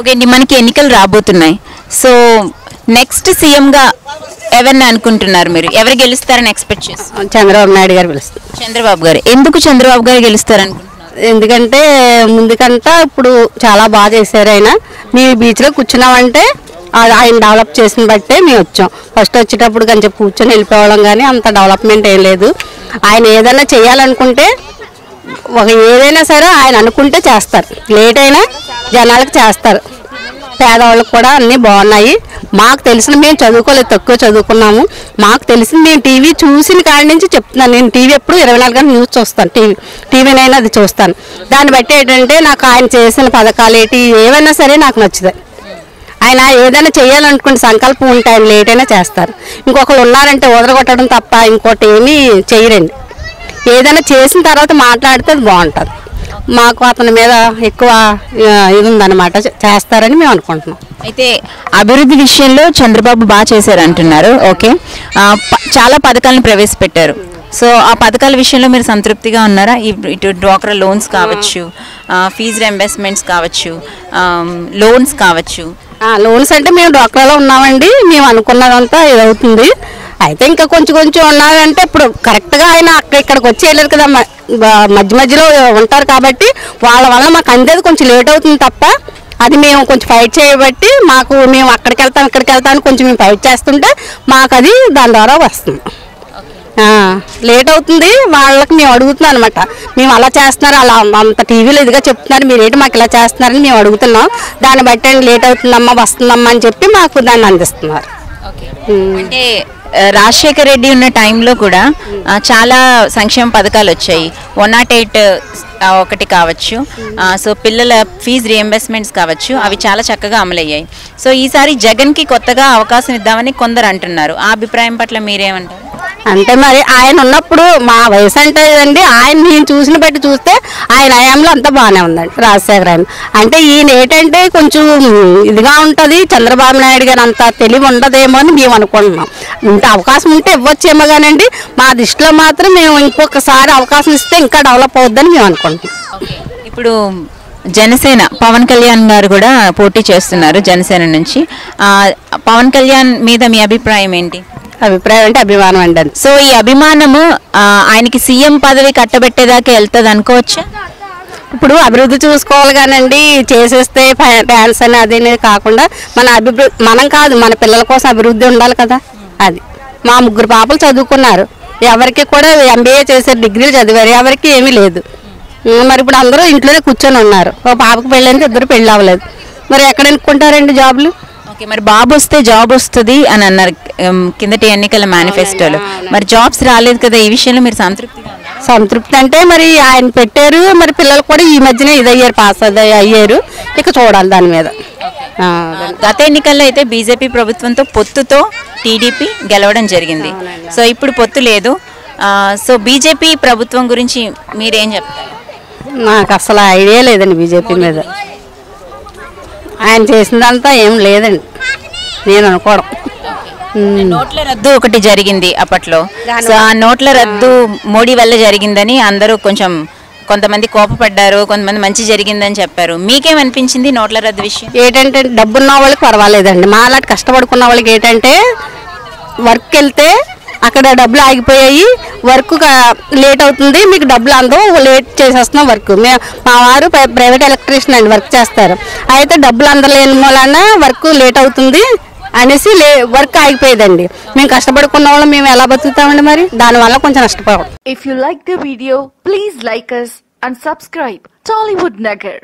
Okay అండి, మనకి ఎన్నికలు రాబోతున్నాయి. సో నెక్స్ట్ సీఎంగా ఎవరిని అనుకుంటున్నారు మీరు? ఎవరు గెలుస్తారని ఎక్స్పెక్ట్ చేస్తారు? చంద్రబాబు నాయుడు గారు పిలుస్తారు. చంద్రబాబు గారు. ఎందుకు చంద్రబాబు గారు గెలుస్తారనుకుంటున్నారు? ఎందుకంటే ముందుకంతా ఇప్పుడు చాలా బాగా చేశారు ఆయన. మేము బీచ్లో కూర్చున్నామంటే ఆయన డెవలప్ చేసిన బట్టే మేము వచ్చాం. ఫస్ట్ వచ్చేటప్పుడు కొంచెం కూర్చొని వెళ్ళిపోవడం కానీ అంత డెవలప్మెంట్ ఏం లేదు. ఆయన ఏదైనా చేయాలనుకుంటే ఏదైనా సరే ఆయన అనుకుంటే చేస్తారు. లేట్ అయినా జనాలకు చేస్తారు. పేదవాళ్ళకి కూడా అన్నీ బాగున్నాయి. మాకు తెలిసిన, మేము చదువుకోలేదు, తక్కువ చదువుకున్నాము. మాకు తెలిసింది మేము టీవీ చూసిన కాడి నుంచి చెప్తున్నాను. నేను టీవీ ఎప్పుడు 24 గంటలు న్యూస్ చూస్తాను. టీవీనైనా అది చూస్తాను. దాన్ని బట్టి ఏంటంటే నాకు ఆయన చేసిన పథకాలు ఏంటి ఏవైనా సరే నాకు నచ్చుతాయి. ఆయన ఏదైనా చేయాలనుకుంటే సంకల్పం ఉంటే ఆయన లేట్ అయినా చేస్తారు. ఇంకొకరు ఉన్నారంటే వదలగొట్టడం తప్ప ఇంకోటి ఏమీ చేయరండి. ఏదైనా చేసిన తర్వాత మాట్లాడితే అది బాగుంటుంది. మాకు అతని మీద ఎక్కువ ఇది ఉందన్నమాట, చేస్తారని మేము అనుకుంటున్నాం. అయితే అభివృద్ధి విషయంలో చంద్రబాబు బాగా చేశారు అంటున్నారు. ఓకే, చాలా పథకాలను ప్రవేశపెట్టారు. సో ఆ పథకాల విషయంలో మీరు సంతృప్తిగా ఉన్నారా? ఇటు డ్వాక్రా లోన్స్ కావచ్చు, ఫీజు రింబర్స్మెంట్స్ కావచ్చు, లోన్స్ కావచ్చు. లోన్స్ అంటే మేము డ్వాక్రాలో ఉన్నామండి. మేము అనుకున్నదంతా ఇదవుతుంది. అయితే ఇంకా కొంచెం కొంచెం ఉన్నారంటే ఇప్పుడు కరెక్ట్గా ఆయన ఇక్కడికి వచ్చి వెళ్ళారు కదా, మధ్య మధ్యలో ఉంటారు కాబట్టి వాళ్ళ వల్ల మాకు అందేది కొంచెం లేట్ అవుతుంది తప్ప అది మేము కొంచెం ఫైట్ చేయబట్టి మాకు మేము అక్కడికి వెళ్తాం ఇక్కడికి వెళ్తాం కొంచెం మేము ఫైట్ చేస్తుంటే మాకు అది దాని ద్వారా వస్తుంది. లేట్ అవుతుంది వాళ్ళకి మేము అడుగుతున్నాం అనమాట. మేము అలా చేస్తున్నారు, అలా అంత టీవీలో ఇదిగా చెప్తున్నారు, మీరేంటి మాకు ఇలా చేస్తున్నారని మేము అడుగుతున్నాం. దాన్ని బట్టి లేట్ అవుతుందమ్మా వస్తుందమ్మా అని చెప్పి మాకు దాన్ని అందిస్తున్నారు. అంటే రాజశేఖర రెడ్డి ఉన్న టైంలో కూడా చాలా సంక్షేమ పథకాలు వచ్చాయి. 108 ఒకటి కావచ్చు, సో పిల్లల ఫీజు రియంబర్స్మెంట్స్ కావచ్చు, అవి చాలా చక్కగా అమలయ్యాయి. సో ఈసారి జగన్కి కొత్తగా అవకాశం ఇద్దామని కొందరు అంటున్నారు. ఆ అభిప్రాయం పట్ల మీరేమంటారు? అంటే మరి ఆయన ఉన్నప్పుడు మా వయసు అంటే అండి, ఆయన నేను చూసిన బట్టి చూస్తే ఆయన హయాంలో అంతా బాగానే ఉందండి రాజశేఖర ఆయన. అంటే ఈయన ఏంటంటే కొంచెం ఇదిగా ఉంటుంది, చంద్రబాబు నాయుడు గారు అంత తెలివి ఉండదేమో అని మేము అనుకుంటున్నాం. ఇంత అవకాశం ఉంటే ఇవ్వచ్చేమో కానండి, మా దృష్టిలో మాత్రం మేము ఇంకొకసారి అవకాశం ఇస్తే ఇంకా డెవలప్ అవుద్దని మేము అనుకుంటున్నాం. ఇప్పుడు జనసేన పవన్ కళ్యాణ్ గారు కూడా పోటీ చేస్తున్నారు జనసేన నుంచి. పవన్ కళ్యాణ్ మీద మీ అభిప్రాయం ఏంటి? అభిప్రాయం అంటే అభిమానం అండి. సో ఈ అభిమానము ఆయనకి సీఎం పదవి కట్టబెట్టేదాకా వెళ్తుంది అనుకోవచ్చా? ఇప్పుడు అభివృద్ధి చూసుకోవాలి కానండి, చేసేస్తే ఫ్యాన్స్ అని అది కాకుండా మన మనం కాదు మన పిల్లల కోసం అభివృద్ధి ఉండాలి కదా. అది మా 3 పాపలు చదువుకున్నారు, ఎవరికి కూడా MBA చేశారు, డిగ్రీలు చదివారు, ఎవరికి ఏమీ లేదు. మరి ఇప్పుడు అందరూ ఇంట్లోనే కూర్చొని ఉన్నారు. ఒక పాపకు పెళ్ళైంది, 2 పెళ్ళి అవ్వలేదు. మరి ఎక్కడ ఎన్నుకుంటారండి జాబ్లు? ఓకే, మరి బాబు వస్తే జాబ్ వస్తుంది అని అన్నారు కిందటి ఎన్నికల మేనిఫెస్టోలో. మరి జాబ్స్ రాలేదు కదా, ఈ విషయంలో మీరు సంతృప్తి అంటే మరి ఆయన పెట్టారు, మరి పిల్లలు కూడా ఈ మధ్యనే ఇదయ్యారు, పాస్ అయ్యారు. ఇక చూడాలి దాని మీద. గత ఎన్నికల్లో అయితే బీజేపీ ప్రభుత్వంతో పొత్తుతో టీడీపీ గెలవడం జరిగింది. సో ఇప్పుడు పొత్తు లేదు. సో బీజేపీ ప్రభుత్వం గురించి మీరేం చెప్తారు? నాకు అసలు ఐడియా లేదండి బీజేపీ మీద. ఆయన చేసిందంతా ఏం లేదండి నేను అనుకోవడం. నోట్ల రద్దు ఒకటి జరిగింది అప్పట్లో. సో ఆ నోట్ల రద్దు మోడీ వల్ల జరిగిందని అందరూ కొంతమంది కోపపడ్డారు, కొంతమంది మంచి జరిగిందని చెప్పారు. మీకేమనిపించింది నోట్ల రద్దు విషయం? ఏంటంటే డబ్బున్న వాళ్ళకి పర్వాలేదండి, మా అలాంటి కష్టపడుకున్న వాళ్ళకి ఏంటంటే వర్క్ వెళ్తే అక్కడ డబ్బులు ఆగిపోయాయి, వర్క్ లేట్ అవుతుంది, మీకు డబ్బులు అందవు, లేట్ చేసేస్తున్నాం వర్క్. మా వారు ప్రైవేట్ ఎలక్ట్రీషియన్ అండి, వర్క్ చేస్తారు. అయితే డబ్బులు అందలేని మూలన వర్క్ లేట్ అవుతుంది అనేసి వర్క్ ఆగిపోయేదండి. మేము కష్టపడుకున్న వాళ్ళు మేము ఎలా బతుకుతామండి? మరి దానివల్ల కొంచెం నష్టపోవడం. If you like the video, please like us and subscribe Tollywood Nagar.